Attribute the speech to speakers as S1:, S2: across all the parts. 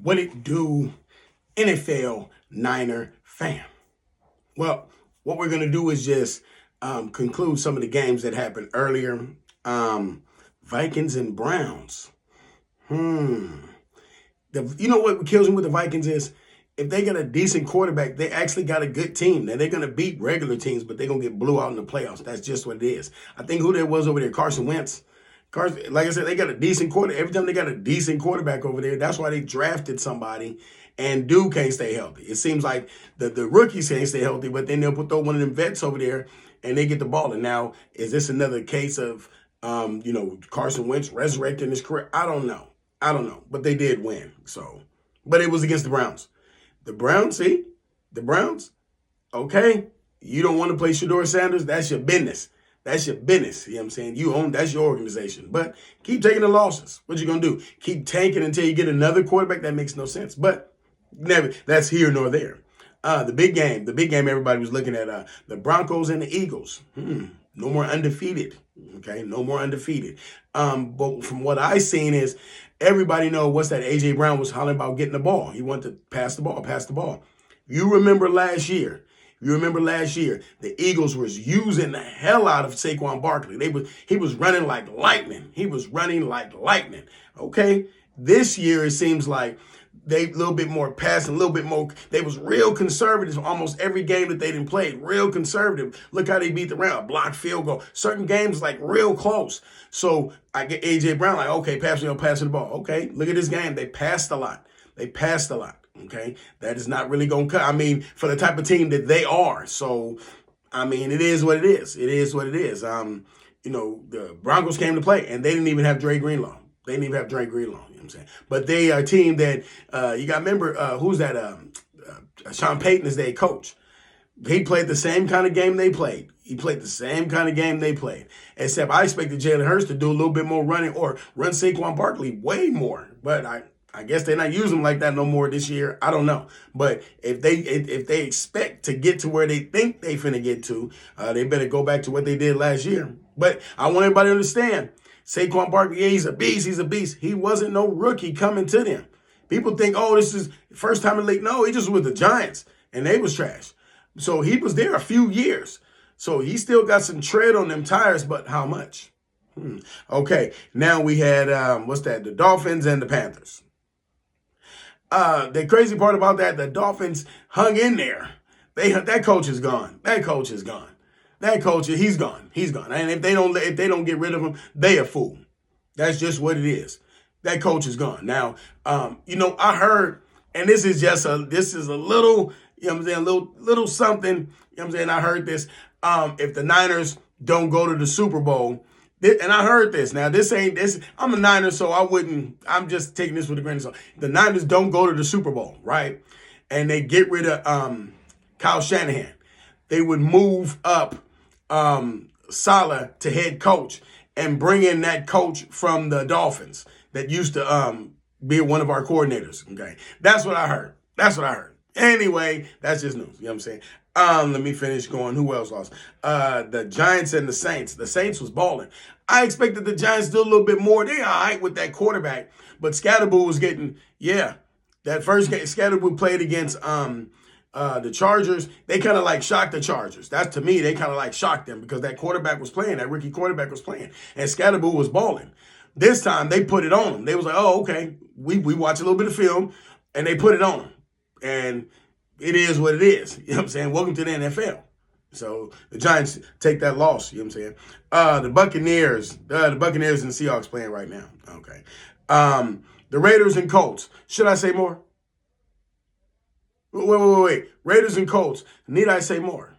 S1: What it do, NFL Niner fan? Well, what we're going to do is just conclude some of the games that happened earlier. Vikings and Browns. You know what kills me with the Vikings is if they got a decent quarterback, they actually got a good team. Now, they're going to beat regular teams, but they're going to get blew out in the playoffs. That's just what it is. I think who there was over there, Carson Wentz. Carson, like I said, they got a decent quarterback. Every time they got a decent quarterback over there, that's why they drafted somebody. And dude can't stay healthy. It seems like the rookies can't stay healthy, but then they'll throw one of them vets over there and they get the ball. And now, is this another case of, Carson Wentz resurrecting his career? I don't know. But they did win. But it was against the Browns. The Browns, okay. You don't want to play Shedeur Sanders, that's your business. That's your business. You know what I'm saying? That's your organization. But keep taking the losses. What you gonna do? Keep tanking until you get another quarterback? That makes no sense. But never, that's here nor there. The big game everybody was looking at, the Broncos and the Eagles. No more undefeated. Okay, no more undefeated. But from what I seen is everybody know what's that A.J. Brown was hollering about getting the ball. He wanted to pass the ball. You remember last year, the Eagles was using the hell out of Saquon Barkley. He was running like lightning. Okay, this year it seems like they a little bit more passing, a little bit more. They was real conservative almost every game that they didn't play. Real conservative. Look how they beat the Rams. Blocked field goal. Certain games like real close. So I get A.J. Brown like, okay, passing the ball. Okay, look at this game. They passed a lot. Okay, that is not really going to cut. I mean, for the type of team that they are. So, I mean, it is what it is. The Broncos came to play, and they didn't even have Dre Greenlaw. You know what I'm saying? But they are a team that, you got to remember, who's that? Sean Payton is their coach. He played the same kind of game they played. Except I expected Jalen Hurts to do a little bit more running or run Saquon Barkley way more. But I guess they're not using him like that no more this year. I don't know. But if they expect to get to where they think they finna get to, they better go back to what they did last year. But I want everybody to understand, Saquon Barkley, yeah, he's a beast. He wasn't no rookie coming to them. People think, oh, this is first time in the league. No, he just was with the Giants, and they was trash. So he was there a few years. So he still got some tread on them tires, but how much? Okay, now we had, the Dolphins and the Panthers. The crazy part about that, the Dolphins hung in there. That coach is gone. He's gone. And if they don't get rid of him, they a fool. That's just what it is. That coach is gone. Now, I heard, and this is a little, you know what I'm saying, little something, you know what I'm saying, I heard this, if the Niners don't go to the Super Bowl, and I heard this. Now, I'm a Niner, so I'm just taking this with a grain of salt. The Niners don't go to the Super Bowl, right? And they get rid of Kyle Shanahan. They would move up Saleh to head coach and bring in that coach from the Dolphins that used to be one of our coordinators. Okay, that's what I heard. Anyway, that's just news. You know what I'm saying? Let me finish going. Who else lost? The Giants and the Saints. The Saints was balling. I expected the Giants to do a little bit more. They all right with that quarterback, but Scatterboo was getting, that first game Scatterboo played against the Chargers. They kind of like shocked the Chargers. That's, to me, they kind of like shocked them because that rookie quarterback was playing, and Scatterboo was balling. This time they put it on him. They was like, oh, okay, we watch a little bit of film, and they put it on him, and it is what it is. You know what I'm saying? Welcome to the NFL. So the Giants take that loss. You know what I'm saying? The Buccaneers and the Seahawks playing right now. Okay. The Raiders and Colts. Should I say more? Wait. Raiders and Colts. Need I say more?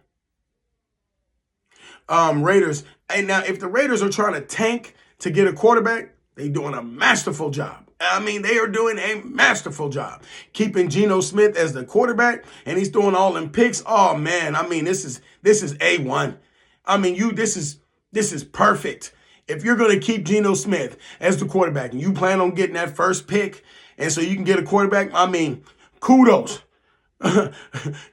S1: Raiders. And now, if the Raiders are trying to tank to get a quarterback, they're doing a masterful job. I mean, they are doing a masterful job. Keeping Geno Smith as the quarterback, and he's throwing all them picks. Oh, man. I mean, this is A1. I mean, this is perfect. If you're going to keep Geno Smith as the quarterback and you plan on getting that first pick, and so you can get a quarterback, I mean, kudos.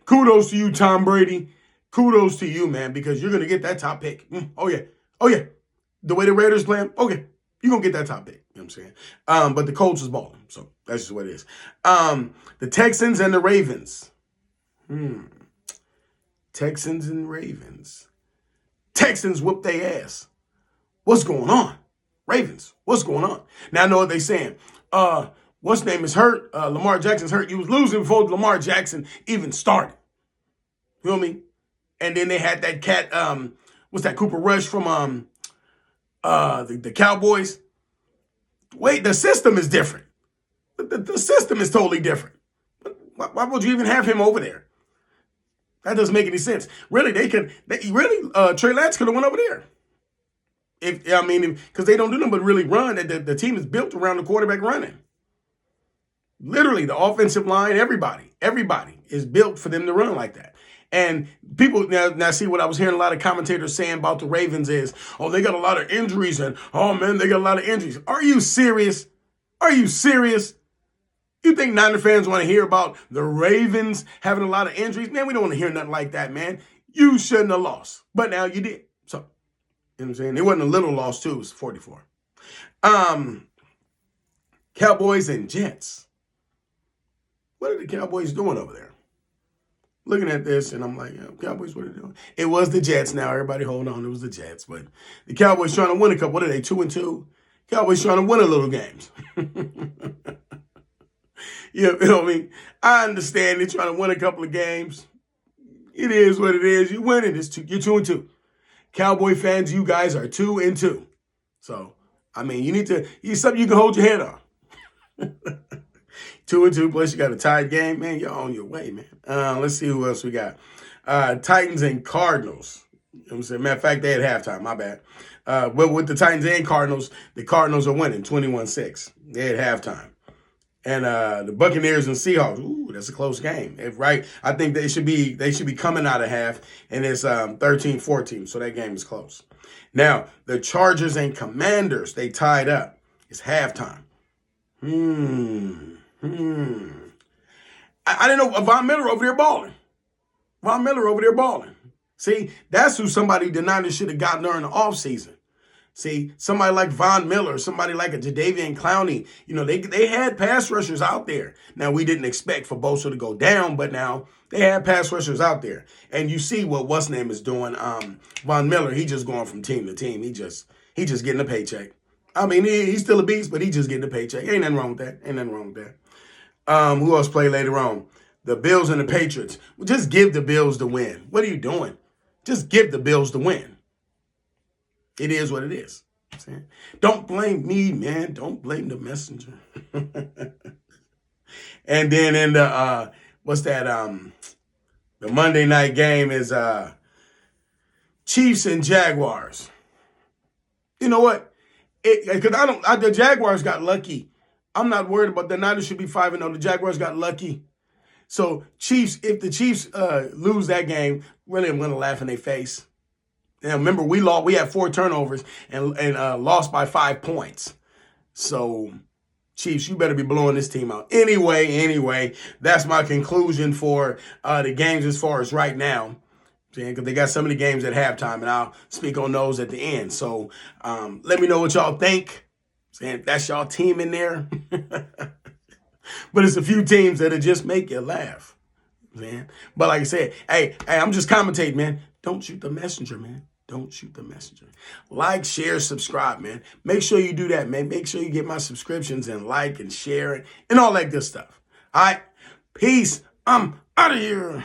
S1: Kudos to you, Tom Brady. Kudos to you, man, because you're going to get that top pick. Oh, yeah. The way the Raiders playing, okay, you're going to get that top pick. You know what I'm saying? But the Colts is balling. So that's just what it is. The Texans and the Ravens. Texans and Ravens. Texans whoop their ass. What's going on? Ravens, what's going on? Now I know what they're saying. What's name is hurt? Lamar Jackson's hurt. You was losing before Lamar Jackson even started. You feel me? And then they had that cat, what's that, Cooper Rush from the Cowboys. Wait, the system is different. The system is totally different. Why would you even have him over there? That doesn't make any sense. Really, Trey Lance could have went over there. Because they don't do nothing but really run. The team is built around the quarterback running. Literally, the offensive line, everybody is built for them to run like that. And people now see what I was hearing a lot of commentators saying about the Ravens is, oh, they got a lot of injuries, and oh man, they got a lot of injuries. Are you serious? Are you serious? You think Niner fans want to hear about the Ravens having a lot of injuries? Man, we don't want to hear nothing like that, man. You shouldn't have lost, but now you did. So, you know what I'm saying? It wasn't a little loss too. It was 44. Cowboys and Jets. What are the Cowboys doing over there? Looking at this, and I'm like, yeah, Cowboys, what are they doing? It was the Jets now. Everybody hold on. It was the Jets. But the Cowboys trying to win a couple. What are they, 2-2? Cowboys trying to win a little games. You know what I mean? I understand they're trying to win a couple of games. It is what it is. You win it. You're 2-2. Cowboy fans, you guys are 2-2. So, I mean, you something you can hold your head on. 2-2, plus you got a tied game. Man, you're on your way, man. Let's see who else we got. Titans and Cardinals. You know what I'm saying? Matter of fact, they had halftime. My bad. But with the Titans and Cardinals, the Cardinals are winning 21-6. They had halftime. And the Buccaneers and Seahawks, ooh, that's a close game. Right? I think they should be coming out of half, and it's 13-14, so that game is close. Now, the Chargers and Commanders, they tied up. It's halftime. I didn't know Von Miller over there balling. See, that's who somebody the Niners should have gotten during the offseason. See, somebody like Von Miller, somebody like a Jadeveon Clowney, they had pass rushers out there. Now, we didn't expect for Bosa to go down, but now they had pass rushers out there. And you see what what's name is doing. Von Miller, he just going from team to team. He just getting a paycheck. I mean, he's still a beast, but he just getting a paycheck. Ain't nothing wrong with that. Who else played later on? The Bills and the Patriots. Well, just give the Bills the win. What are you doing? Just give the Bills the win. It is what it is. Don't blame me, man. Don't blame the messenger. And then in the the Monday night game is Chiefs and Jaguars. You know what? Because the Jaguars got lucky. I'm not worried about the Niners should be 5-0. The Jaguars got lucky. So if the Chiefs lose that game, really I'm going to laugh in their face. Now, remember, we had 4 turnovers and lost by 5 points. So, Chiefs, you better be blowing this team out. Anyway, that's my conclusion for the games as far as right now. Because they got some of the games at halftime, and I'll speak on those at the end. So, let me know what y'all think. If that's y'all team in there. But it's a few teams that'll just make you laugh. Man. But like I said, hey, I'm just commentating, man. Don't shoot the messenger, man. Don't shoot the messenger. Like, share, subscribe, man. Make sure you do that, man. Make sure you get my subscriptions and like and share and all that good stuff. All right. Peace. I'm out of here.